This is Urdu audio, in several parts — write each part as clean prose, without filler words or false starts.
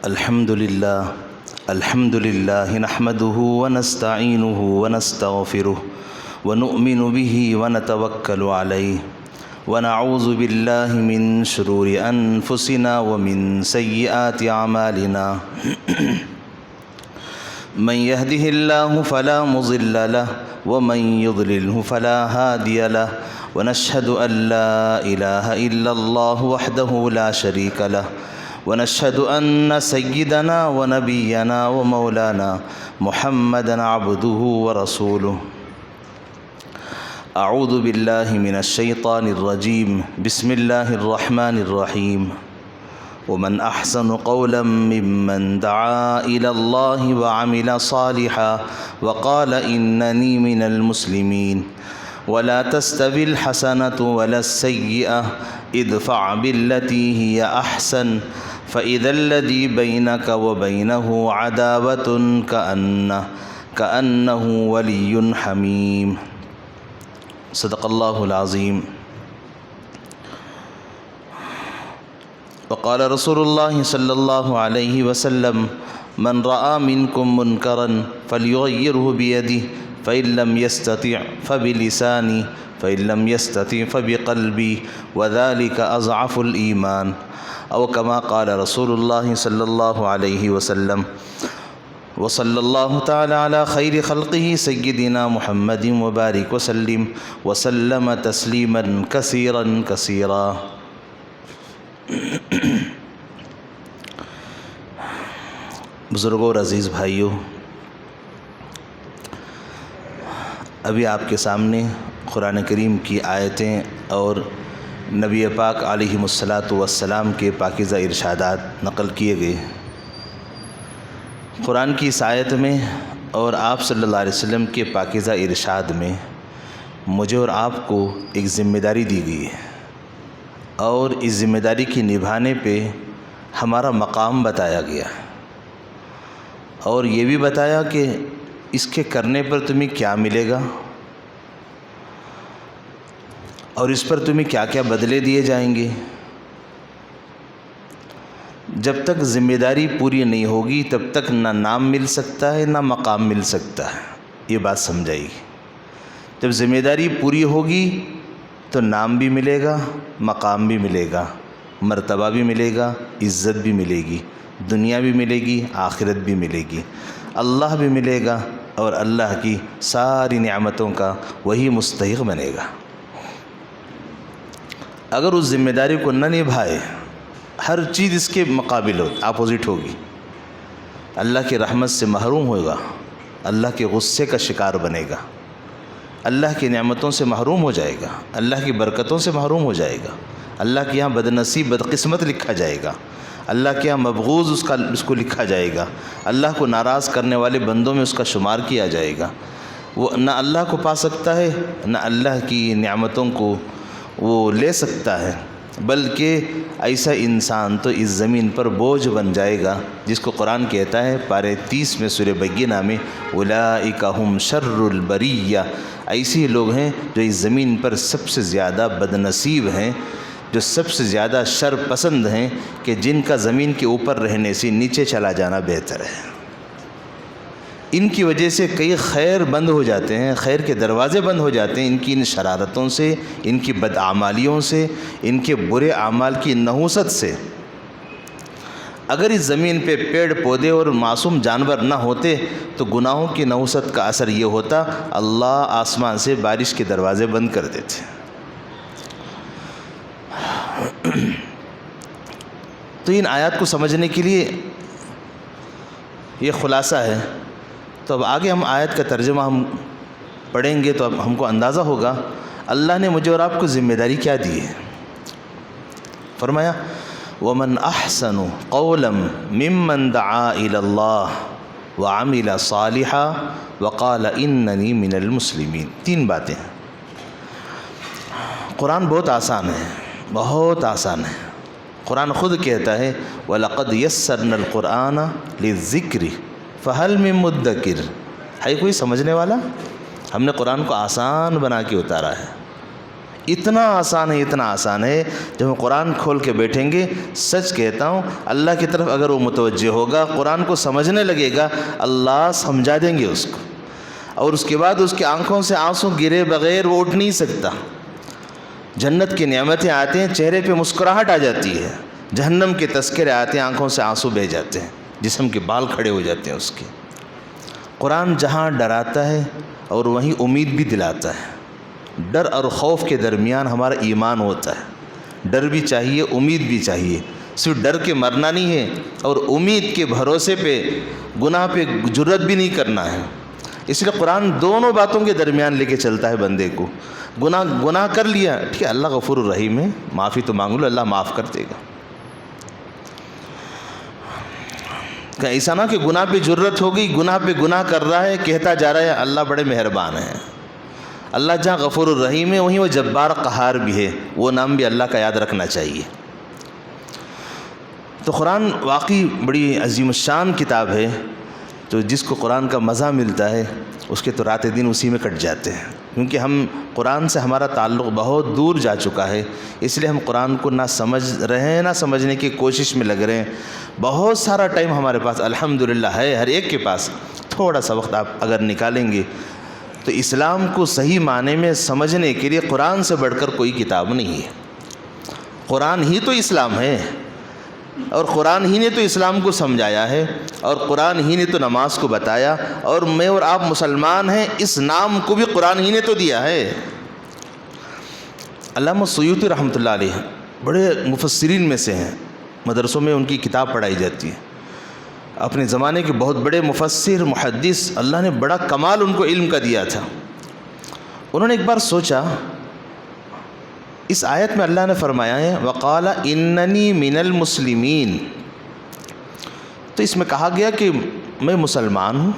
الحمد لله نحمده ونستعينه ونستغفره ونؤمن به ونتوكل عليه ونعوذ بالله من شرور أنفسنا ومن سيئات أعمالنا من يهده الله فلا مضل له ومن يضلله فلا هادي له ونشهد أن لا إله إلا الله وحده لا شريك له ونشهد أن سيدنا ونبينا ومولانا محمدا عبده ورسوله. أعوذ بالله من الشيطان الرجيم. بسم الله الرحمن الرحيم. ومن أحسن قولا ممن دعا إلى الله وعمل صالحا وقال إنني من المسلمين. ولا تستوي الحسنة ولا السيئة ادفع بالتي هي أحسن فإذا الذي بينك وبينه عداوة كأنه ولي حميم. صدق الله العظيم. وقال رسول الله صلى الله عليه وسلم من رأى منكم منكرا فليغيره بيده فإن لم يستطع فبلسانه فإن لم يستطع فبقلبه وذلك أضعف الإيمان أو كما قال رسول الله صلى الله عليه وسلم. وصلى الله تعالى على خير خلقه سيدنا محمد وبارك وسلم تسليما كثيرا كثيرا. بزرگوں اور عزیز بھائیوں، ابھی آپ کے سامنے قرآن کریم کی آیتیں اور نبی پاک علیہ الصلاۃ والسلام کے پاکیزہ ارشادات نقل کیے گئے. قرآن کی اس آیت میں اور آپ صلی اللہ علیہ وسلم کے پاکیزہ ارشاد میں مجھے اور آپ کو ایک ذمہ داری دی گئی ہے، اور اس ذمہ داری کی نبھانے پہ ہمارا مقام بتایا گیا، اور یہ بھی بتایا کہ اس کے کرنے پر تمہیں کیا ملے گا اور اس پر تمہیں کیا کیا بدلے دیے جائیں گے. جب تک ذمہ داری پوری نہیں ہوگی تب تک نہ نام مل سکتا ہے نہ مقام مل سکتا ہے. یہ بات سمجھائے گی. جب ذمہ داری پوری ہوگی تو نام بھی ملے گا، مقام بھی ملے گا، مرتبہ بھی ملے گا، عزت بھی ملے گی، دنیا بھی ملے گی، آخرت بھی ملے گی، اللہ بھی ملے گا، اور اللہ کی ساری نعمتوں کا وہی مستحق بنے گا. اگر اس ذمہ داری کو نہ نبھائے، ہر چیز اس کے مقابل اپوزٹ ہوگی، اللہ کی رحمت سے محروم ہوگا، اللہ کے غصے کا شکار بنے گا، اللہ کی نعمتوں سے محروم ہو جائے گا، اللہ کی برکتوں سے محروم ہو جائے گا، اللہ کے یہاں بدنصیب بدقسمت لکھا جائے گا، اللہ کے یہاں مبغوض اس کو لکھا جائے گا، اللہ کو ناراض کرنے والے بندوں میں اس کا شمار کیا جائے گا. وہ نہ اللہ کو پا سکتا ہے نہ اللہ کی نعمتوں کو وہ لے سکتا ہے، بلکہ ایسا انسان تو اس زمین پر بوجھ بن جائے گا جس کو قرآن کہتا ہے پارے 30 میں سورہ بینہ میں اولئک ہم شر البریہ. ایسے لوگ ہیں جو اس زمین پر سب سے زیادہ بدنصیب ہیں، جو سب سے زیادہ شر پسند ہیں، کہ جن کا زمین کے اوپر رہنے سے نیچے چلا جانا بہتر ہے. ان کی وجہ سے کئی خیر بند ہو جاتے ہیں، خیر کے دروازے بند ہو جاتے ہیں، ان کی ان شرارتوں سے، ان کی بدعمالیوں سے، ان کے برے اعمال کی نحوست سے. اگر اس زمین پہ پیڑ پودے اور معصوم جانور نہ ہوتے تو گناہوں کی نحوست کا اثر یہ ہوتا اللہ آسمان سے بارش کے دروازے بند کر دیتے. تو ان آیات کو سمجھنے کے لیے یہ خلاصہ ہے. تو اب آگے ہم آیت کا ترجمہ ہم پڑھیں گے تو اب ہم کو اندازہ ہوگا اللہ نے مجھے اور آپ کو ذمہ داری کیا دی ہے. فرمایا وَمَنْ أَحْسَنُ قَوْلًا مِمَّنْ دَعَا إِلَى اللَّهِ وَعَمِلَ صَالِحًا وَقَالَ إِنَّنِي مِنَ الْمُسْلِمِينَ. 3 باتیں. قرآن بہت آسان ہے، بہت آسان ہے. قرآن خود کہتا ہے وَلَقَدْ يَسَّرْنَا الْقُرْآنَ لِلذِّكْرِ فَهَلْ مِن مُدَّكِرٍ. ہے کوئی سمجھنے والا؟ ہم نے قرآن کو آسان بنا کے اتارا ہے. اتنا آسان ہے، اتنا آسان ہے، جب ہم قرآن کھول کے بیٹھیں گے، سچ کہتا ہوں اللہ کی طرف اگر وہ متوجہ ہوگا، قرآن کو سمجھنے لگے گا، اللہ سمجھا دیں گے اس کو، اور اس کے بعد اس کی آنکھوں سے آنسو گرے بغیر وہ اٹھ نہیں سکتا۔ جنت کی نعمتیں آتے ہیں، چہرے پہ مسکراہٹ آ جاتی ہے، جہنم کے تذکرے آتے ہیں، آنکھوں سے آنسو بہہ جاتے ہیں، جسم کے بال کھڑے ہو جاتے ہیں اس کے۔ قرآن جہاں ڈراتا ہے اور وہیں امید بھی دلاتا ہے۔ ڈر اور خوف کے درمیان ہمارا ایمان ہوتا ہے، ڈر بھی چاہیے، امید بھی چاہیے، صرف ڈر کے مرنا نہیں ہے، اور امید کے بھروسے پہ گناہ پہ جرت بھی نہیں کرنا ہے۔ اس لیے قرآن دونوں باتوں کے درمیان لے کے چلتا ہے بندے کو۔ گناہ کر لیا، ٹھیک ہے، اللہ غفور الرحیم ہے، معافی تو مانگ لو، اللہ معاف کر دے گا۔ کہ ایسا نہ کہ گناہ پہ جرت ہو گئی، گناہ پہ گناہ کر رہا ہے، کہتا جا رہا ہے اللہ بڑے مہربان ہیں۔ اللہ جہاں غفور الرحیم ہے وہیں وہ جبار قہار بھی ہے، وہ نام بھی اللہ کا یاد رکھنا چاہیے۔ تو قرآن واقعی بڑی عظیم الشان کتاب ہے، تو جس کو قرآن کا مزہ ملتا ہے اس کے تو رات دن اسی میں کٹ جاتے ہیں، کیونکہ ہم قرآن سے ہمارا تعلق بہت دور جا چکا ہے، اس لیے ہم قرآن کو نہ سمجھ رہے ہیں، نہ سمجھنے کی کوشش میں لگ رہے ہیں۔ بہت سارا ٹائم ہمارے پاس الحمدللہ ہے، ہر ایک کے پاس تھوڑا سا وقت آپ اگر نکالیں گے تو اسلام کو صحیح معنی میں سمجھنے کے لیے قرآن سے بڑھ کر کوئی کتاب نہیں ہے۔ قرآن ہی تو اسلام ہے، اور قرآن ہی نے تو اسلام کو سمجھایا ہے، اور قرآن ہی نے تو نماز کو بتایا، اور میں اور آپ مسلمان ہیں اس نام کو بھی قرآن ہی نے تو دیا ہے۔ علامہ سیوطی رحمۃ اللہ علیہ بڑے مفسرین میں سے ہیں، مدرسوں میں ان کی کتاب پڑھائی جاتی ہے، اپنے زمانے کے بہت بڑے مفسر محدث، اللہ نے بڑا کمال ان کو علم کا دیا تھا۔ انہوں نے ایک بار سوچا، اس آیت میں اللہ نے فرمایا ہے وَقَالَ إِنَّنِي مِنَ الْمُسْلِمِينَ، تو اس میں کہا گیا کہ میں مسلمان ہوں،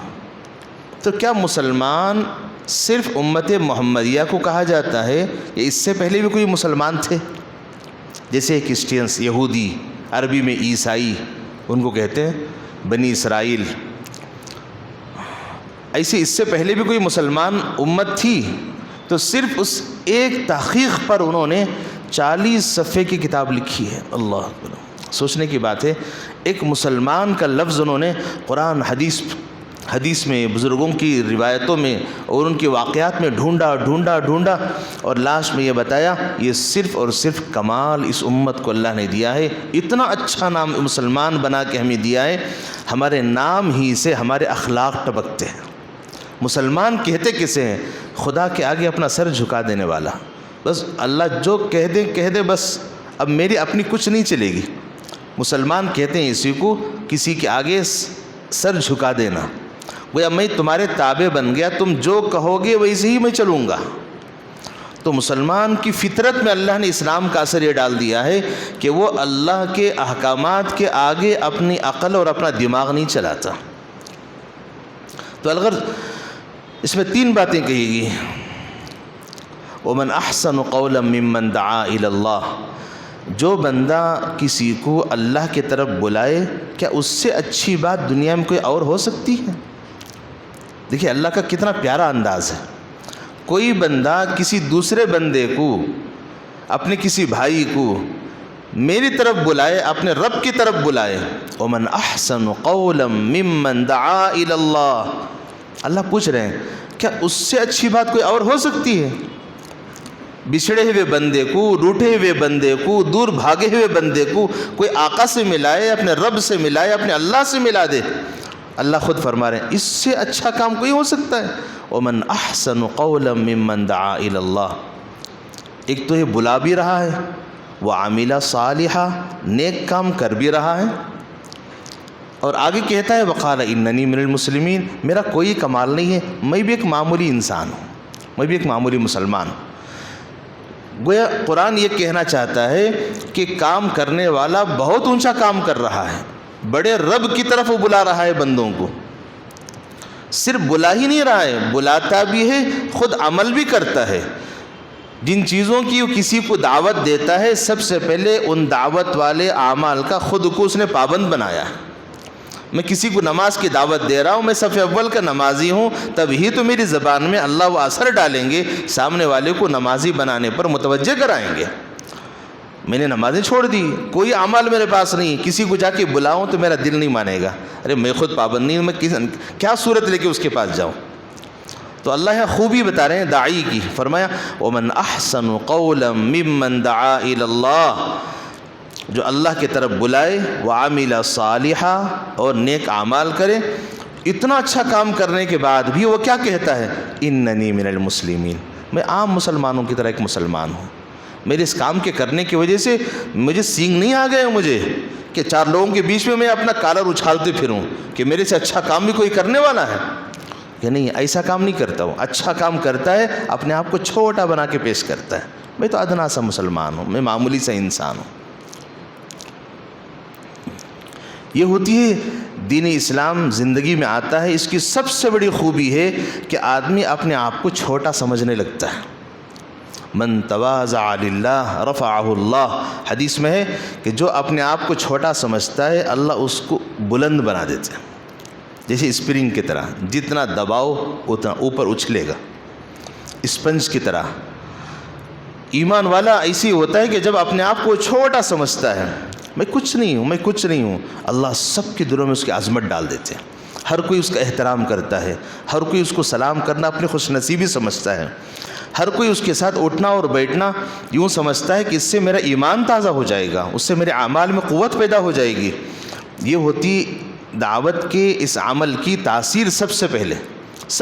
تو کیا مسلمان صرف امت محمدیہ کو کہا جاتا ہے یا اس سے پہلے بھی کوئی مسلمان تھے؟ جیسے کرسچینس، یہودی، عربی میں عیسائی ان کو کہتے ہیں، بنی اسرائیل، ایسے اس سے پہلے بھی کوئی مسلمان امت تھی؟ تو صرف اس ایک تحقیق پر انہوں نے 40 صفحے کی کتاب لکھی ہے۔ اللہ اکبر، سوچنے کی بات ہے، ایک مسلمان کا لفظ انہوں نے قرآن حدیث میں، بزرگوں کی روایتوں میں اور ان کے واقعات میں ڈھونڈا، اور لاسٹ میں یہ بتایا یہ صرف اور صرف کمال اس امت کو اللہ نے دیا ہے، اتنا اچھا نام مسلمان بنا کے ہمیں دیا ہے، ہمارے نام ہی سے ہمارے اخلاق ٹپکتے ہیں۔ مسلمان کہتے کسے ہیں؟ خدا کے آگے اپنا سر جھکا دینے والا، بس اللہ جو کہہ دے بس اب میری اپنی کچھ نہیں چلے گی۔ مسلمان کہتے ہیں اسی کو، کسی کے آگے سر جھکا دینا، گویا میں تمہارے تابع بن گیا، تم جو کہو گے ویسے ہی میں چلوں گا۔ تو مسلمان کی فطرت میں اللہ نے اسلام کا اثر یہ ڈال دیا ہے کہ وہ اللہ کے احکامات کے آگے اپنی عقل اور اپنا دماغ نہیں چلاتا۔ تو الغرض اس میں 3 باتیں کہی گئی۔ وَمَنْ أَحْسَنُ قَوْلًا مِّمَّنْ دَعَا إِلَى اللَّهِ، جو بندہ کسی کو اللہ کی طرف بلائے، کیا اس سے اچھی بات دنیا میں کوئی اور ہو سکتی ہے؟ دیکھیے اللہ کا کتنا پیارا انداز ہے، کوئی بندہ کسی دوسرے بندے کو، اپنے کسی بھائی کو میری طرف بلائے، اپنے رب کی طرف بلائے۔ وَمَنْ أَحْسَنُ قَوْلًا مِّمَّنْ دَعَا إِلَى اللَّهِ، اللہ پوچھ رہے ہیں کیا اس سے اچھی بات کوئی اور ہو سکتی ہے؟ بچھڑے ہوئے بندے کو، روٹھے ہوئے بندے کو، دور بھاگے ہوئے بندے کو کوئی آقا سے ملائے، اپنے رب سے ملائے، اپنے اللہ سے ملا دے۔ اللہ خود فرما رہے ہیں اس سے اچھا کام کوئی ہو سکتا ہے؟ وَمَنْ أَحْسَنُ قَوْلًا مِّمَّنْ دَعَا إِلَى اللَّهِ، ایک تو یہ بلا بھی رہا ہے، وَعَمِلَ صَالِحًا، نیک کام کر بھی رہا ہے، اور آگے کہتا ہے وَقَالَ إِنَّنِي مِنَ الْمُسْلِمِينَ، میرا کوئی کمال نہیں ہے، میں بھی ایک معمولی انسان ہوں، میں بھی ایک معمولی مسلمان ہوں۔ گویا قرآن یہ کہنا چاہتا ہے کہ کام کرنے والا بہت اونچا کام کر رہا ہے، بڑے رب کی طرف وہ بلا رہا ہے بندوں کو، صرف بلا ہی نہیں رہا ہے، بلاتا بھی ہے، خود عمل بھی کرتا ہے۔ جن چیزوں کی وہ کسی کو دعوت دیتا ہے، سب سے پہلے ان دعوت والے اعمال کا خود کو اس نے پابند بنایا ہے۔ میں کسی کو نماز کی دعوت دے رہا ہوں، میں صف اول کا نمازی ہوں، تب ہی تو میری زبان میں اللہ وہ اثر ڈالیں گے، سامنے والے کو نمازی بنانے پر متوجہ کرائیں گے۔ میں نے نمازیں چھوڑ دی، کوئی عمل میرے پاس نہیں، کسی کو جا کے بلاؤں تو میرا دل نہیں مانے گا، ارے میں خود پابند نہیں ہوں، میں کیا صورت لے کے اس کے پاس جاؤں؟ تو اللہ یہاں خوبی بتا رہے ہیں داعی کی، فرمایا وَمَنْ أَحْسَنُ قَوْلًا مِّمَّنْ دَعَا إِلَى اللَّهِ، جو اللہ کی طرف بلائے، وَعَمِلَ صَالِحًا، اور نیک اعمال کرے۔ اتنا اچھا کام کرنے کے بعد بھی وہ کیا کہتا ہے؟ اِنَّنِي مِنَ الْمُسْلِمِينَ، میں عام مسلمانوں کی طرح ایک مسلمان ہوں، میرے اس کام کے کرنے کی وجہ سے مجھے سینگ نہیں آ گئے مجھے کہ چار لوگوں کے بیچ میں اپنا کالر اچھالتے پھروں کہ میرے سے اچھا کام بھی کوئی کرنے والا ہے، کہ نہیں، ایسا کام نہیں کرتا ہوں۔ اچھا کام کرتا ہے، اپنے آپ کو چھوٹا بنا کے پیش کرتا ہے، میں تو ادنا سا مسلمان ہوں، میں معمولی سا انسان ہوں۔ یہ ہوتی ہے دین اسلام زندگی میں آتا ہے، اس کی سب سے بڑی خوبی ہے کہ آدمی اپنے آپ کو چھوٹا سمجھنے لگتا ہے۔ من تواضع للہ رفعہ اللہ، حدیث میں ہے کہ جو اپنے آپ کو چھوٹا سمجھتا ہے اللہ اس کو بلند بنا دیتے ہیں، جیسے اسپرنگ کی طرح، جتنا دباؤ اتنا اوپر اچھلے گا، اسپنج کی طرح۔ ایمان والا ایسی ہوتا ہے کہ جب اپنے آپ کو چھوٹا سمجھتا ہے، میں کچھ نہیں ہوں، میں کچھ نہیں ہوں، اللہ سب کے دلوں میں اس کی عظمت ڈال دیتے ہیں، ہر کوئی اس کا احترام کرتا ہے، ہر کوئی اس کو سلام کرنا اپنی خوش نصیبی سمجھتا ہے، ہر کوئی اس کے ساتھ اٹھنا اور بیٹھنا یوں سمجھتا ہے کہ اس سے میرا ایمان تازہ ہو جائے گا، اس سے میرے اعمال میں قوت پیدا ہو جائے گی۔ یہ ہوتی دعوت کے اس عمل کی تاثیر۔ سب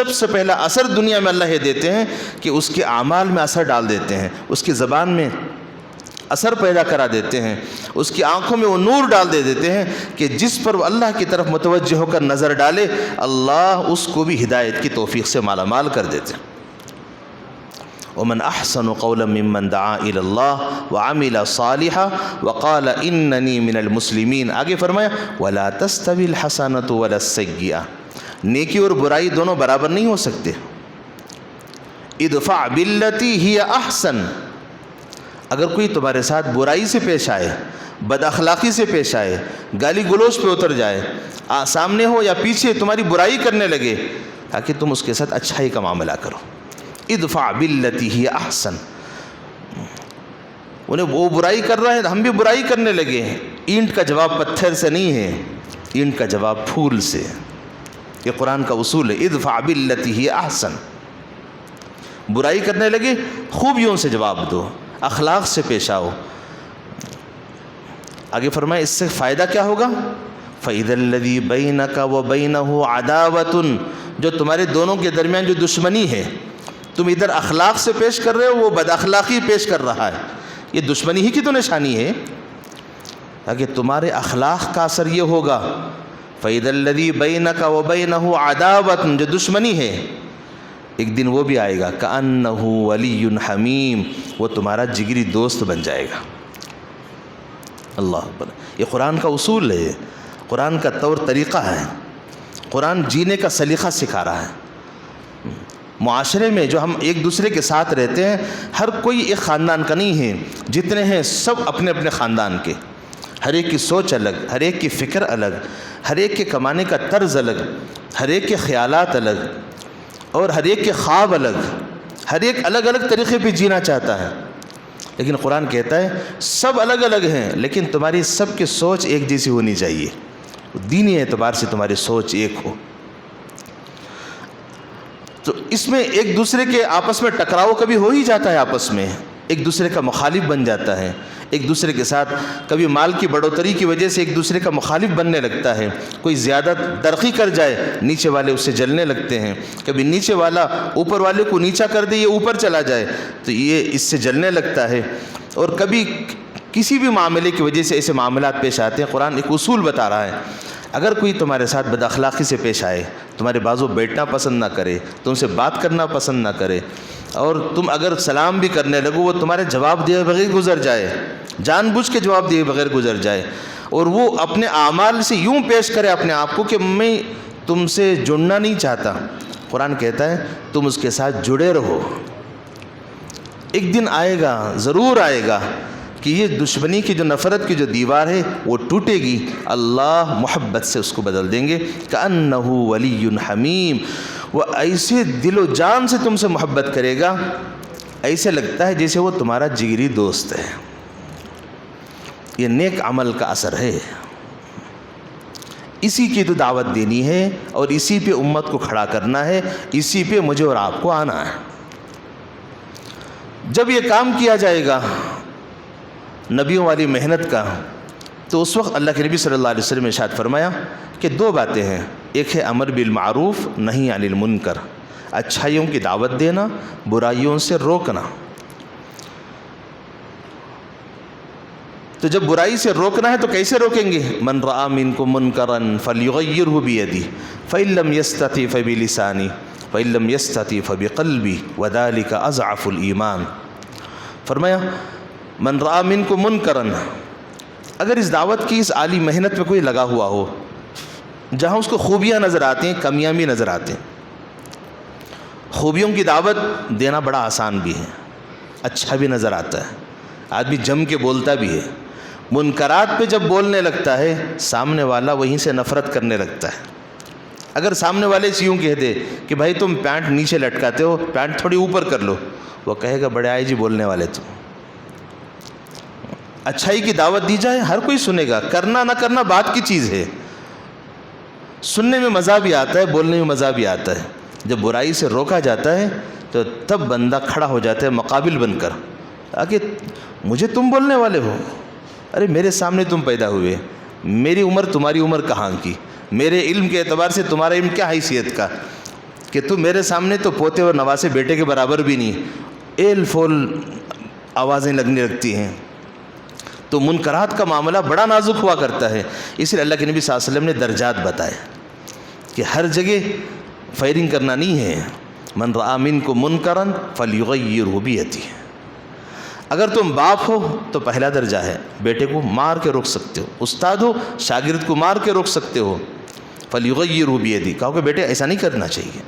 سے پہلا اثر دنیا میں اللہ یہ دیتے ہیں کہ اس کے اعمال میں اثر ڈال دیتے ہیں، اس کی زبان میں اثر پیدا کرا دیتے ہیں، اس کی آنکھوں میں وہ نور ڈال دیتے ہیں کہ جس پر وہ اللہ کی طرف متوجہ ہو کر نظر ڈالے اللہ اس کو بھی ہدایت کی توفیق سے مالا مال کر دیتے ہیں۔ وَمَنْ أَحْسَنُ قَوْلًا مِّمَّنْ دَعَا إِلَى اللَّهِ وَعَمِلَ صَالِحًا وَقَالَ إِنَّنِي مِنَ الْمُسْلِمِينَ۔ آگے فرمایا وَلَا تَسْتَوِي الْحَسَنَةُ وَلَا السَّيِّئَةُ، نیکی اور برائی دونوں برابر نہیں ہو سکتے۔ ادفع باللتی ہی احسن، اگر کوئی تمہارے ساتھ برائی سے پیش آئے، بد اخلاقی سے پیش آئے، گالی گلوچ پہ اتر جائے، سامنے ہو یا پیچھے تمہاری برائی کرنے لگے، تاکہ تم اس کے ساتھ اچھائی کا معاملہ کرو۔ ادفع باللتی ہی احسن، انہیں وہ برائی کر رہا ہے ہم بھی برائی کرنے لگے، اینٹ کا جواب پتھر سے نہیں ہے، اینٹ کا جواب پھول سے۔ یہ قرآن کا اصول ہے، ادفع باللتی ہی احسن۔ برائی کرنے لگے خوبیوں سے جواب دو، اخلاق سے پیش آؤ۔ آگے فرمائے اس سے فائدہ کیا ہوگا؟ فَإِذَا الَّذِي بَيْنَكَ وَبَيْنَهُ عَدَاوَةٌ، جو تمہارے دونوں کے درمیان جو دشمنی ہے، تم ادھر اخلاق سے پیش کر رہے ہو، وہ بد اخلاقی پیش کر رہا ہے، یہ دشمنی ہی کی تو نشانی ہے، تاکہ تمہارے اخلاق کا اثر یہ ہوگا۔ فَإِذَا الَّذِي بَيْنَكَ وَبَيْنَهُ عَدَاوَةٌ، جو دشمنی ہے ایک دن وہ بھی آئے گا، كَأَنَّهُ وَلِيٌّ حَمِيمٌ، وہ تمہارا جگری دوست بن جائے گا۔ اللہ اکبر، یہ قرآن کا اصول ہے، قرآن کا طور طریقہ ہے، قرآن جینے کا سلیقہ سکھا رہا ہے۔ معاشرے میں جو ہم ایک دوسرے کے ساتھ رہتے ہیں، ہر کوئی ایک خاندان کا نہیں ہے، جتنے ہیں سب اپنے اپنے خاندان کے، ہر ایک کی سوچ الگ، ہر ایک کی فکر الگ، ہر ایک کے کمانے کا طرز الگ، ہر ایک کے خیالات الگ، اور ہر ایک کے خواب الگ، ہر ایک الگ الگ طریقے پہ جینا چاہتا ہے۔ لیکن قرآن کہتا ہے سب الگ الگ ہیں، لیکن تمہاری سب کی سوچ ایک جیسی ہونی چاہیے، دینی اعتبار سے تمہاری سوچ ایک ہو۔ تو اس میں ایک دوسرے کے آپس میں ٹکراؤ کبھی ہو ہی جاتا ہے، آپس میں ایک دوسرے کا مخالف بن جاتا ہے، ایک دوسرے کے ساتھ کبھی مال کی بڑھوتری کی وجہ سے ایک دوسرے کا مخالف بننے لگتا ہے، کوئی زیادہ ترقی کر جائے نیچے والے اس سے جلنے لگتے ہیں، کبھی نیچے والا اوپر والے کو نیچا کر دے یہ اوپر چلا جائے تو یہ اس سے جلنے لگتا ہے، اور کبھی کسی بھی معاملے کی وجہ سے ایسے معاملات پیش آتے ہیں۔ قرآن ایک اصول بتا رہا ہے، اگر کوئی تمہارے ساتھ بد اخلاقی سے پیش آئے، تمہارے بازو بیٹھنا پسند نہ کرے، تم سے بات کرنا پسند نہ کرے، اور تم اگر سلام بھی کرنے لگو وہ تمہارے جواب دیے بغیر گزر جائے، جان بوجھ کے جواب دیے بغیر گزر جائے، اور وہ اپنے اعمال سے یوں پیش کرے اپنے آپ کو کہ میں تم سے جڑنا نہیں چاہتا، قرآن کہتا ہے تم اس کے ساتھ جڑے رہو۔ ایک دن آئے گا، ضرور آئے گا کہ یہ دشمنی کی جو نفرت کی جو دیوار ہے وہ ٹوٹے گی، اللہ محبت سے اس کو بدل دیں گے۔ کأنہ ولی حمیم، وہ ایسے دل و جان سے تم سے محبت کرے گا، ایسے لگتا ہے جیسے وہ تمہارا جگری دوست ہے۔ یہ نیک عمل کا اثر ہے، اسی کی تو دعوت دینی ہے اور اسی پہ امت کو کھڑا کرنا ہے، اسی پہ مجھے اور آپ کو آنا ہے۔ جب یہ کام کیا جائے گا نبیوں والی محنت کا، تو اس وقت اللہ کے نبی صلی اللہ علیہ وسلم نے ارشاد فرمایا کہ دو باتیں ہیں، ایک ہے امر بالمعروف نہی عن المنکر، اچھائیوں کی دعوت دینا، برائیوں سے روکنا۔ تو جب برائی سے روکنا ہے تو کیسے روکیں گے؟ من رأى منکم منکرا فلیغیرہ بیدہ فإن لم یستطع فبلسانہ فإن لم یستطع فبقلبہ وذلک اضعف الایمان۔ فرمایا من رأى منکم منکرا، اگر اس دعوت کی اس عالی محنت میں کوئی لگا ہوا ہو جہاں اس کو خوبیاں نظر آتی ہیں، کمیاں بھی نظر آتی ہیں۔ خوبیوں کی دعوت دینا بڑا آسان بھی ہے، اچھا بھی نظر آتا ہے، آدمی جم کے بولتا بھی ہے۔ منکرات پہ جب بولنے لگتا ہے سامنے والا وہیں سے نفرت کرنے لگتا ہے۔ اگر سامنے والے سے یوں کہہ دے کہ بھائی تم پینٹ نیچے لٹکاتے ہو، پینٹ تھوڑی اوپر کر لو، وہ کہے گا بڑے آئی جی بولنے والے تم۔ اچھائی کی دعوت دی جائے ہر کوئی سنے گا، کرنا نہ کرنا بات کی چیز ہے، سننے میں مزہ بھی آتا ہے، بولنے میں مزہ بھی آتا ہے۔ جب برائی سے روکا جاتا ہے تو تب بندہ کھڑا ہو جاتا ہے مقابل بن کر، کہ مجھے تم بولنے والے ہو، ارے میرے سامنے تم پیدا ہوئے، میری عمر تمہاری عمر کہاں کی، میرے علم کے اعتبار سے تمہارا علم کیا حیثیت کا، کہ تم میرے سامنے تو پوتے اور نواسے بیٹے کے برابر بھی نہیں، ایل فول آوازیں لگنے لگتی ہیں۔ تو منکرات کا معاملہ بڑا نازک ہوا کرتا ہے، اس لیے اللہ کے نبی صلی اللہ علیہ وسلم نے درجات بتائے کہ ہر جگہ فائرنگ کرنا نہیں ہے۔ من رأى منکم منکرا فلیغیرہ بیدہ، اگر تم باپ ہو تو پہلا درجہ ہے، بیٹے کو مار کے روک سکتے ہو، استاد ہو شاگرد کو مار کے روک سکتے ہو، فلیغیرہ بیدہ، کہو کہ بیٹے ایسا نہیں کرنا چاہیے۔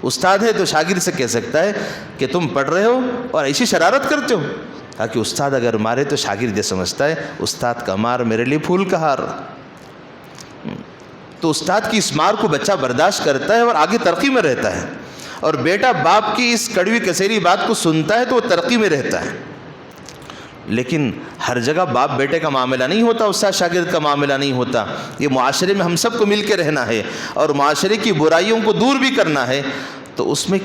استاد ہے تو شاگرد سے کہہ سکتا ہے کہ تم پڑھ رہے ہو اور ایسی شرارت کرتے ہو، تاکہ استاد اگر مارے تو شاگرد یہ سمجھتا ہے استاد کا مار میرے لیے پھول کا ہار۔ تو استاد کی اس مار کو بچہ برداشت کرتا ہے اور آگے ترقی میں رہتا ہے، اور بیٹا باپ کی اس کڑوی کسیری بات کو سنتا ہے تو وہ ترقی میں رہتا ہے۔ لیکن ہر جگہ باپ بیٹے کا معاملہ نہیں ہوتا، استاد شاگرد کا معاملہ نہیں ہوتا۔ یہ معاشرے میں ہم سب کو مل کے رہنا ہے اور معاشرے کی برائیوں کو دور بھی کرنا ہے، تو اس میں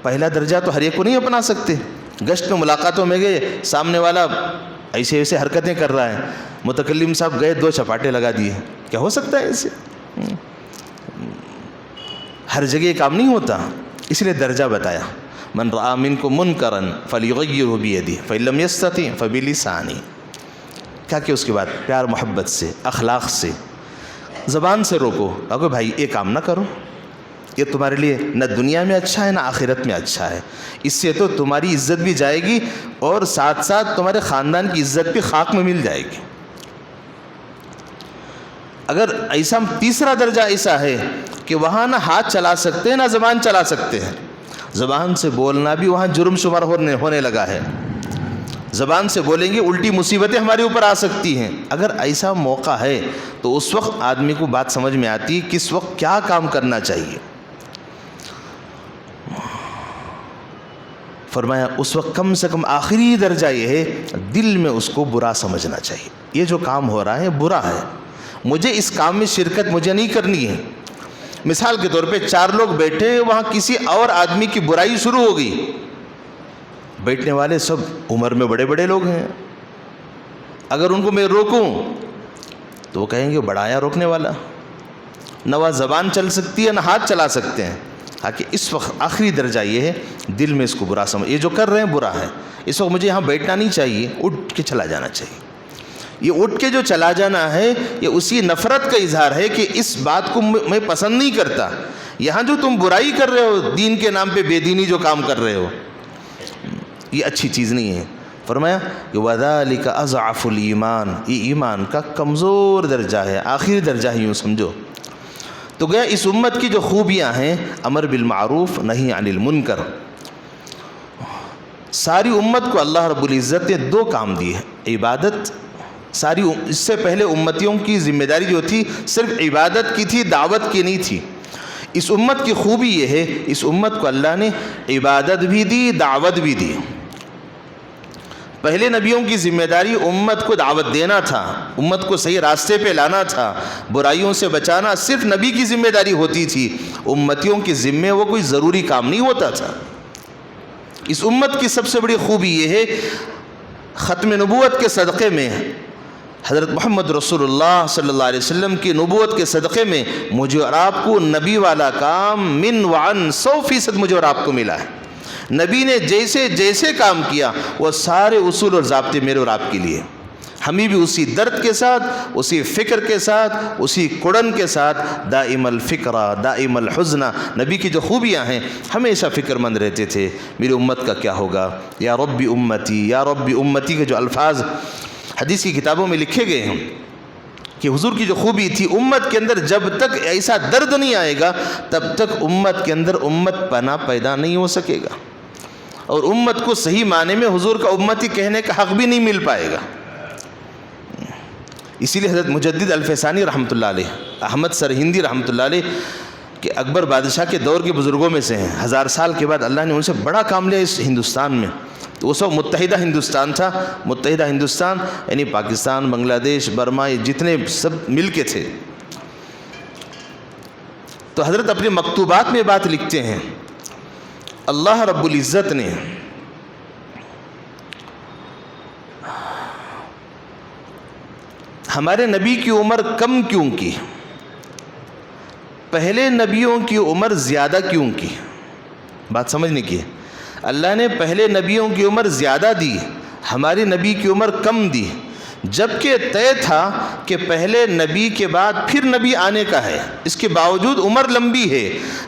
پہلا درجہ تو ہر ایک کو نہیں اپنا سکتے۔ گشت میں ملاقاتوں میں گئے، سامنے والا ایسے ایسے حرکتیں کر رہا ہے، متکلم صاحب گئے 2 چپاٹے لگا دیے، کیا ہو سکتا ہے ایسے؟ ہر جگہ یہ کام نہیں ہوتا، اس لیے درجہ بتایا۔ من رأى منکم منکرا فلیغیرہ بیدہ فإن لم یستطع فبلسانہ، کیا کہ اس کے بعد پیار محبت سے، اخلاق سے، زبان سے روکو، کہ بھائی یہ کام نہ کرو، یہ تمہارے لیے نہ دنیا میں اچھا ہے نہ آخرت میں اچھا ہے، اس سے تو تمہاری عزت بھی جائے گی اور ساتھ ساتھ تمہارے خاندان کی عزت بھی خاک میں مل جائے گی۔ اگر ایسا تیسرا درجہ ایسا ہے کہ وہاں نہ ہاتھ چلا سکتے ہیں نہ زبان چلا سکتے ہیں، زبان سے بولنا بھی وہاں جرم شمار ہونے لگا ہے، زبان سے بولیں گے الٹی مصیبتیں ہمارے اوپر آ سکتی ہیں۔ اگر ایسا موقع ہے تو اس وقت آدمی کو بات سمجھ میں آتی ہے کس وقت کیا کام کرنا چاہیے۔ فرمایا اس وقت کم سے کم آخری درجہ یہ ہے دل میں اس کو برا سمجھنا چاہیے، یہ جو کام ہو رہا ہے برا ہے، مجھے اس کام میں شرکت مجھے نہیں کرنی ہے۔ مثال کے طور پہ 4 لوگ بیٹھے، وہاں کسی اور آدمی کی برائی شروع ہو گئی، بیٹھنے والے سب عمر میں بڑے بڑے لوگ ہیں، اگر ان کو میں روکوں تو وہ کہیں گے بڑا آیا روکنے والا، نہ وہ زبان چل سکتی ہے نہ ہاتھ چلا سکتے ہیں۔ تاکہ اس وقت آخری درجہ یہ ہے دل میں اس کو برا سمجھ، یہ جو کر رہے ہیں برا ہے، اس وقت مجھے یہاں بیٹھنا نہیں چاہیے، اٹھ کے چلا جانا چاہیے۔ یہ اٹھ کے جو چلا جانا ہے یہ اسی نفرت کا اظہار ہے کہ اس بات کو میں پسند نہیں کرتا، یہاں جو تم برائی کر رہے ہو، دین کے نام پہ بے دینی جو کام کر رہے ہو، یہ اچھی چیز نہیں ہے۔ فرمایا کہ وَذَلِكَ أَضْعَفُ الْإِيمَانِ، یہ ایمان کا کمزور درجہ ہے، آخری درجہ ہے یوں سمجھو۔ تو گیا اس امت کی جو خوبیاں ہیں، امر بالمعروف نہی عن المنکر، ساری امت کو اللہ رب العزت نے دو کام دیے ہیں، عبادت۔ اس سے پہلے امتیوں کی ذمہ داری جو تھی صرف عبادت کی تھی، دعوت کی نہیں تھی۔ اس امت کی خوبی یہ ہے، اس امت کو اللہ نے عبادت بھی دی، دعوت بھی دی۔ پہلے نبیوں کی ذمہ داری امت کو دعوت دینا تھا، امت کو صحیح راستے پہ لانا تھا، برائیوں سے بچانا صرف نبی کی ذمہ داری ہوتی تھی، امتیوں کی ذمہ وہ کوئی ضروری کام نہیں ہوتا تھا۔ اس امت کی سب سے بڑی خوبی یہ ہے، ختم نبوت کے صدقے میں، حضرت محمد رسول اللہ صلی اللہ علیہ وسلم کی نبوت کے صدقے میں مجھے اور آپ کو نبی والا کام من وعن 100% مجھے اور آپ کو ملا ہے۔ نبی نے جیسے جیسے کام کیا وہ سارے اصول اور ضابطے میرے اور آپ کے لیے، ہمیں بھی اسی درد کے ساتھ، اسی فکر کے ساتھ، اسی کڑن کے ساتھ دائم الفکرہ دائم الحزن۔ نبی کی جو خوبیاں ہیں، ہمیشہ فکر مند رہتے تھے، میری امت کا کیا ہوگا، یا رب امتی یا رب امتی کے جو الفاظ حدیث کی کتابوں میں لکھے گئے ہیں کہ حضور کی جو خوبی تھی، امت کے اندر جب تک ایسا درد نہیں آئے گا تب تک امت کے اندر امت پناہ پیدا نہیں ہو سکے گا، اور امت کو صحیح معنی میں حضور کا امتی کہنے کا حق بھی نہیں مل پائے گا۔ اسی لیے حضرت مجدد الفسانی رحمۃ اللہ علیہ، احمد سرہندی رحمۃ اللہ علیہ کہ اکبر بادشاہ کے دور کے بزرگوں میں سے ہیں، 1000 سال کے بعد اللہ نے ان سے بڑا کام لیا اس ہندوستان میں۔ تو وہ سب متحدہ ہندوستان تھا، متحدہ ہندوستان یعنی پاکستان، بنگلہ دیش، برما، جتنے سب مل کے تھے۔ تو حضرت اپنے مکتوبات میں بات لکھتے ہیں، اللہ رب العزت نے ہمارے نبی کی عمر کم کیوں کی، پہلے نبیوں کی عمر زیادہ کیوں کی؟ بات سمجھنے کی ہے۔ اللہ نے پہلے نبیوں کی عمر زیادہ دی، ہماری نبی کی عمر کم دی، جبکہ طے تھا کہ پہلے نبی کے بعد پھر نبی آنے کا ہے، اس کے باوجود عمر لمبی ہے،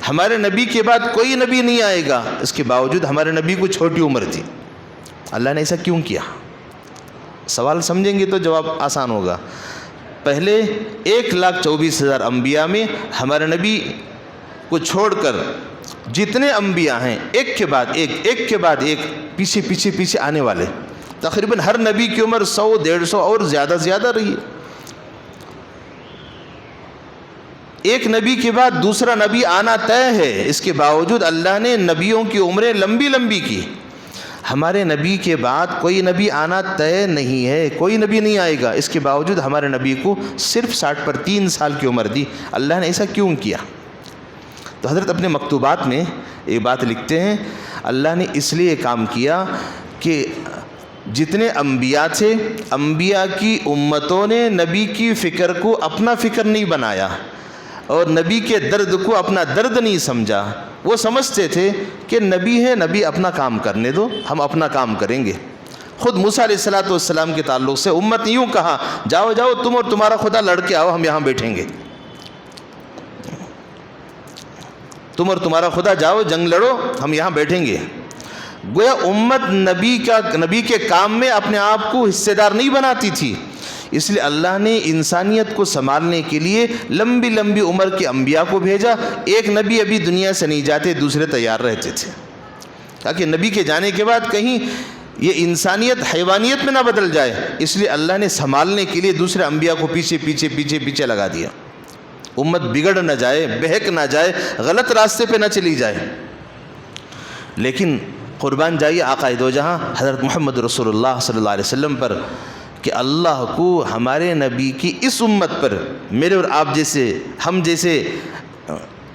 ہمارے نبی کے بعد کوئی نبی نہیں آئے گا، اس کے باوجود ہمارے نبی کو چھوٹی عمر تھی۔ اللہ نے ایسا کیوں کیا؟ سوال سمجھیں گے تو جواب آسان ہوگا۔ پہلے 1,24,000 انبیاء میں ہمارے نبی کو چھوڑ کر جتنے انبیاء ہیں ایک کے بعد ایک، ایک کے بعد ایک، پیچھے پیچھے پیچھے آنے والے، تقریباً ہر نبی کی عمر 100، 150 اور زیادہ رہی ہے۔ ایک نبی کے بعد دوسرا نبی آنا طے ہے، اس کے باوجود اللہ نے نبیوں کی عمریں لمبی لمبی کی۔ ہمارے نبی کے بعد کوئی نبی آنا طے نہیں ہے، کوئی نبی نہیں آئے گا، اس کے باوجود ہمارے نبی کو صرف 60 پر 3 سال کی عمر دی۔ اللہ نے ایسا کیوں کیا؟ تو حضرت اپنے مکتوبات میں یہ بات لکھتے ہیں، اللہ نے اس لیے کام کیا کہ جتنے انبیاء تھے، انبیاء کی امتوں نے نبی کی فکر کو اپنا فکر نہیں بنایا، اور نبی کے درد کو اپنا درد نہیں سمجھا۔ وہ سمجھتے تھے کہ نبی ہے، نبی اپنا کام کرنے دو، ہم اپنا کام کریں گے۔ خود موسیٰ علیہ السلام کے تعلق سے امت نے یوں کہا، جاؤ جاؤ تم اور تمہارا خدا لڑ کے آؤ، ہم یہاں بیٹھیں گے۔ تم اور تمہارا خدا جاؤ جنگ لڑو، ہم یہاں بیٹھیں گے۔ گویا امت نبی کے کام میں اپنے آپ کو حصہ دار نہیں بناتی تھی، اس لیے اللہ نے انسانیت کو سنبھالنے کے لیے لمبی لمبی عمر کے انبیاء کو بھیجا۔ ایک نبی ابھی دنیا سے نہیں جاتے، دوسرے تیار رہتے تھے، تاکہ نبی کے جانے کے بعد کہیں یہ انسانیت حیوانیت میں نہ بدل جائے، اس لیے اللہ نے سنبھالنے کے لیے دوسرے انبیاء کو پیچھے لگا دیا، امت بگڑ نہ جائے، بہک نہ جائے، غلط راستے پہ نہ چلی جائے۔ لیکن قربان جائیے آقا دو جہاں حضرت محمد رسول اللہ صلی اللہ علیہ وسلم پر کہ اللہ کو ہمارے نبی کی اس امت پر، میرے اور آپ جیسے، ہم جیسے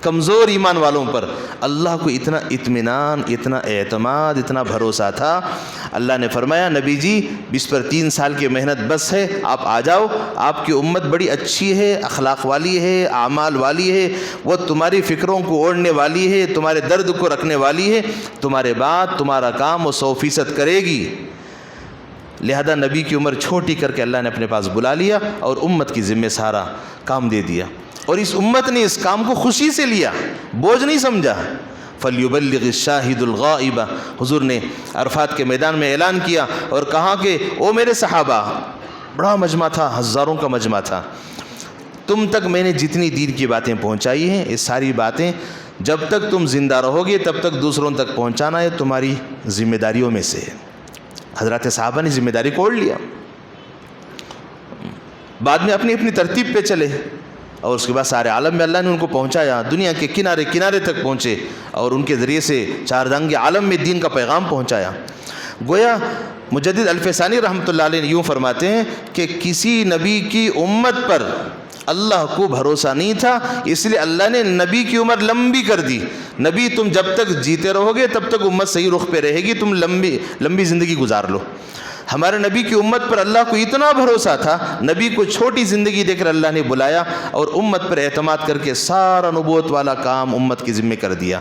کمزور ایمان والوں پر اللہ کو اتنا اطمینان، اتنا اعتماد، اتنا بھروسہ تھا۔ اللہ نے فرمایا نبی جی 20 پر 3 سال کی محنت بس ہے، آپ آ جاؤ، آپ کی امت بڑی اچھی ہے، اخلاق والی ہے، اعمال والی ہے، وہ تمہاری فکروں کو اوڑھنے والی ہے، تمہارے درد کو رکھنے والی ہے، تمہارے بعد تمہارا کام وہ 100% کرے گی۔ لہذا نبی کی عمر چھوٹی کر کے اللہ نے اپنے پاس بلا لیا اور امت کی ذمہ سارا کام دے دیا، اور اس امت نے اس کام کو خوشی سے لیا، بوجھ نہیں سمجھا۔ فَلْيُبَلِّغِ الشَّاهِدُ الْغَائِبَ، حضور نے عرفات کے میدان میں اعلان کیا اور کہا کہ او میرے صحابہ، بڑا مجمع تھا، ہزاروں کا مجمع تھا، تم تک میں نے جتنی دین کی باتیں پہنچائی ہیں، یہ ساری باتیں جب تک تم زندہ رہو گے تب تک دوسروں تک پہنچانا ہے تمہاری ذمہ داریوں میں سے ہے۔ حضرات صحابہ نے ذمہ داری کو اوڑھ لیا، بعد میں اپنی اپنی ترتیب پہ چلے، اور اس کے بعد سارے عالم میں اللہ نے ان کو پہنچایا، دنیا کے کنارے کنارے تک پہنچے اور ان کے ذریعے سے چاردنگ عالم میں دین کا پیغام پہنچایا۔ گویا مجدد الفسانی رحمۃ اللہ علیہ یوں فرماتے ہیں کہ کسی نبی کی امت پر اللہ کو بھروسہ نہیں تھا، اس لیے اللہ نے نبی کی عمر لمبی کر دی۔ نبی تم جب تک جیتے رہو گے تب تک امت صحیح رخ پہ رہے گی، تم لمبی زندگی گزار لو۔ ہمارے نبی کی امت پر اللہ کو اتنا بھروسہ تھا، نبی کو چھوٹی زندگی دے کر اللہ نے بلایا اور امت پر اعتماد کر کے سارا نبوت والا کام امت کے ذمہ کر دیا۔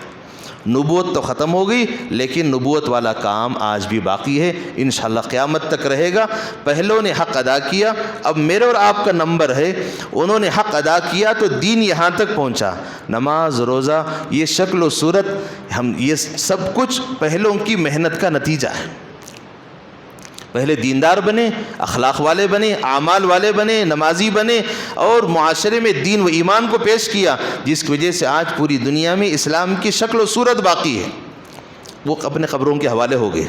نبوت تو ختم ہو گئی لیکن نبوت والا کام آج بھی باقی ہے، انشاءاللہ قیامت تک رہے گا۔ پہلوں نے حق ادا کیا، اب میرے اور آپ کا نمبر ہے، انہوں نے حق ادا کیا تو دین یہاں تک پہنچا۔ نماز، روزہ، یہ شکل و صورت، یہ سب کچھ پہلوں کی محنت کا نتیجہ ہے۔ پہلے دیندار بنے، اخلاق والے بنے، اعمال والے بنے، نمازی بنے اور معاشرے میں دین و ایمان کو پیش کیا، جس کی وجہ سے آج پوری دنیا میں اسلام کی شکل و صورت باقی ہے۔ وہ اپنے قبروں کے حوالے ہو گئے۔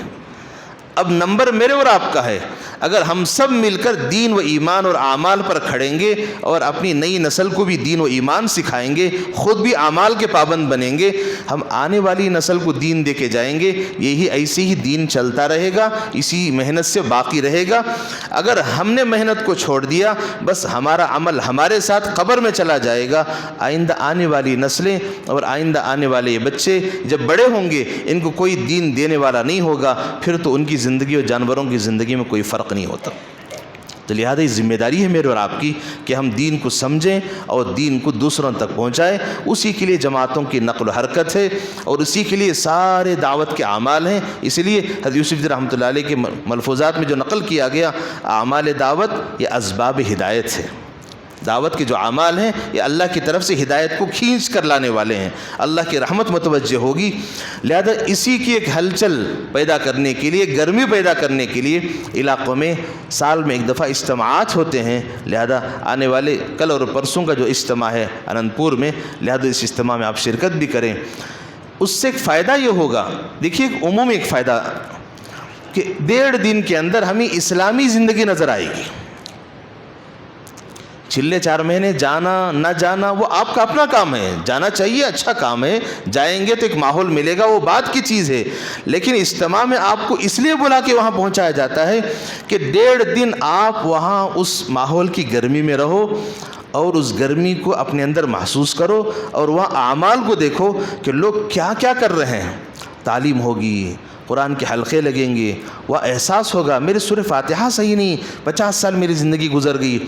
اب نمبر میرے اور آپ کا ہے، اگر ہم سب مل کر دین و ایمان اور اعمال پر کھڑیں گے اور اپنی نئی نسل کو بھی دین و ایمان سکھائیں گے، خود بھی اعمال کے پابند بنیں گے، ہم آنے والی نسل کو دین دے کے جائیں گے، یہی ایسے ہی دین چلتا رہے گا، اسی محنت سے باقی رہے گا۔ اگر ہم نے محنت کو چھوڑ دیا، بس ہمارا عمل ہمارے ساتھ قبر میں چلا جائے گا، آئندہ آنے والی نسلیں اور آئندہ آنے والے یہ بچے جب بڑے ہوں گے، ان کو کوئی دین دینے والا نہیں ہوگا، پھر تو ان کی زندگی اور جانوروں کی زندگی میں کوئی فرق نہیں ہوتا۔ تو لہذا یہ ذمہ داری ہے میرے اور آپ کی کہ ہم دین کو سمجھیں اور دین کو دوسروں تک پہنچائیں۔ اسی کے لیے جماعتوں کی نقل و حرکت ہے اور اسی کے لیے سارے دعوت کے اعمال ہیں۔ اس لیے حضرت یوسف رحمۃ اللہ علیہ کے ملفوظات میں جو نقل کیا گیا، اعمال دعوت یہ اسباب ہدایت ہے۔ دعوت کے جو اعمال ہیں یہ اللہ کی طرف سے ہدایت کو کھینچ کر لانے والے ہیں، اللہ کی رحمت متوجہ ہوگی۔ لہذا اسی کی ایک ہلچل پیدا کرنے کے لیے، گرمی پیدا کرنے کے لیے علاقوں میں سال میں ایک دفعہ اجتماعات ہوتے ہیں۔ لہذا آنے والے کل اور پرسوں کا جو اجتماع ہے اننت پور میں، لہذا اس اجتماع میں آپ شرکت بھی کریں۔ اس سے ایک فائدہ یہ ہوگا، دیکھیے ایک عمومی ایک فائدہ کہ 1.5 دن کے اندر ہمیں اسلامی زندگی نظر آئے گی۔ چلے 4 مہینے جانا نہ جانا وہ آپ کا اپنا کام ہے، جانا چاہیے، اچھا کام ہے، جائیں گے تو ایک ماحول ملے گا، وہ بات کی چیز ہے۔ لیکن اجتماع میں آپ کو اس لیے بلا کے وہاں پہنچایا جاتا ہے کہ 1.5 دن آپ وہاں اس ماحول کی گرمی میں رہو اور اس گرمی کو اپنے اندر محسوس کرو اور وہاں اعمال کو دیکھو کہ لوگ کیا کیا کر رہے ہیں۔ تعلیم ہوگی، قرآن کے حلقے لگیں گے، وہ احساس ہوگا میری سورہ فاتحہ صحیح نہیں، 50 سال میری زندگی گزر گئی۔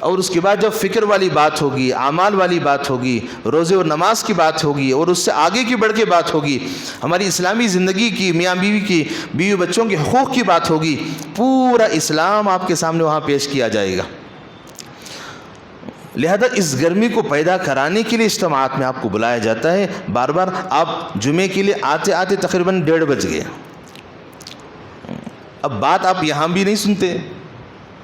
اور اس کے بعد جب فکر والی بات ہوگی، اعمال والی بات ہوگی، روزے اور نماز کی بات ہوگی اور اس سے آگے کی بڑھ کے بات ہوگی، ہماری اسلامی زندگی کی، میاں بیوی کی، بیوی بچوں کے حقوق کی بات ہوگی، پورا اسلام آپ کے سامنے وہاں پیش کیا جائے گا۔ لہذا اس گرمی کو پیدا کرانے کے لیے اجتماعات میں آپ کو بلایا جاتا ہے۔ بار بار آپ جمعے کے لیے آتے آتے تقریباً 1:30 بج گئے، اب بات آپ یہاں بھی نہیں سنتے،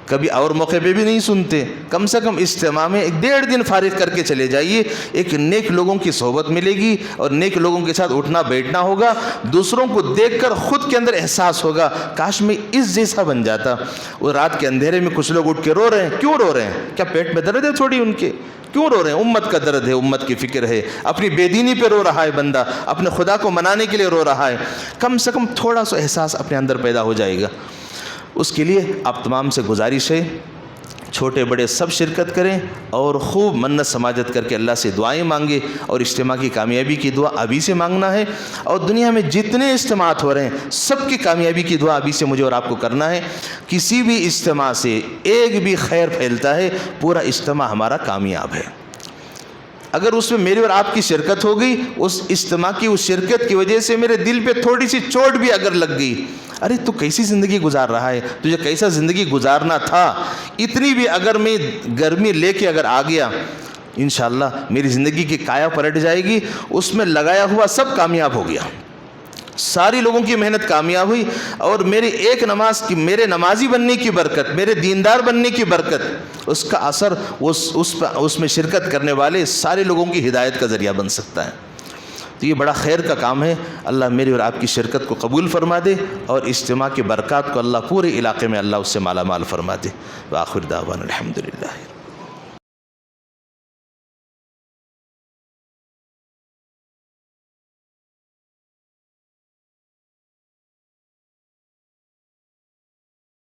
کبھی اور موقع پہ بھی نہیں سنتے، کم سے کم اجتماع میں 1.5 دن فارغ کر کے چلے جائیے، ایک نیک لوگوں کی صحبت ملے گی اور نیک لوگوں کے ساتھ اٹھنا بیٹھنا ہوگا، دوسروں کو دیکھ کر خود کے اندر احساس ہوگا کاش میں اس جیسا بن جاتا۔ وہ رات کے اندھیرے میں کچھ لوگ اٹھ کے رو رہے ہیں، کیوں رو رہے ہیں؟ کیا پیٹ میں درد ہے تھوڑی ان کے؟ کیوں رو رہے ہیں؟ امت کا درد ہے، امت کی فکر ہے، اپنی بے دینی پہ رو رہا ہے بندہ، اپنے خدا کو منانے کے لیے رو رہا ہے، کم سے کم تھوڑا سا احساس اپنے اندر پیدا ہو جائے گا۔ اس کے لیے آپ تمام سے گزارش ہے، چھوٹے بڑے سب شرکت کریں اور خوب منت سماجت کر کے اللہ سے دعائیں مانگیں، اور اجتماع کی کامیابی کی دعا ابھی سے مانگنا ہے، اور دنیا میں جتنے اجتماعات ہو رہے ہیں سب کی کامیابی کی دعا ابھی سے مجھے اور آپ کو کرنا ہے۔ کسی بھی اجتماع سے ایک بھی خیر پھیلتا ہے، پورا اجتماع ہمارا کامیاب ہے۔ اگر اس میں میری اور آپ کی شرکت ہو گئی، اس اجتماع کی اس شرکت کی وجہ سے میرے دل پہ تھوڑی سی چوٹ بھی اگر لگ گئی، ارے تو کیسی زندگی گزار رہا ہے، تجھے کیسا زندگی گزارنا تھا، اتنی بھی اگر میں گرمی لے کے اگر آ گیا، انشاءاللہ میری زندگی کی کایا پلٹ جائے گی، اس میں لگایا ہوا سب کامیاب ہو گیا، ساری لوگوں کی محنت کامیاب ہوئی، اور میری ایک نماز کی، میرے نمازی بننے کی برکت، میرے دیندار بننے کی برکت، اس کا اثر اس میں شرکت کرنے والے سارے لوگوں کی ہدایت کا ذریعہ بن سکتا ہے۔ تو یہ بڑا خیر کا کام ہے. اللہ میری اور آپ کی شرکت کو قبول فرما دے اور اجتماع کی برکات کو اللہ پورے علاقے میں اللہ اس سے مالا مال فرما دے. وآخر دعوانا الحمدللہ.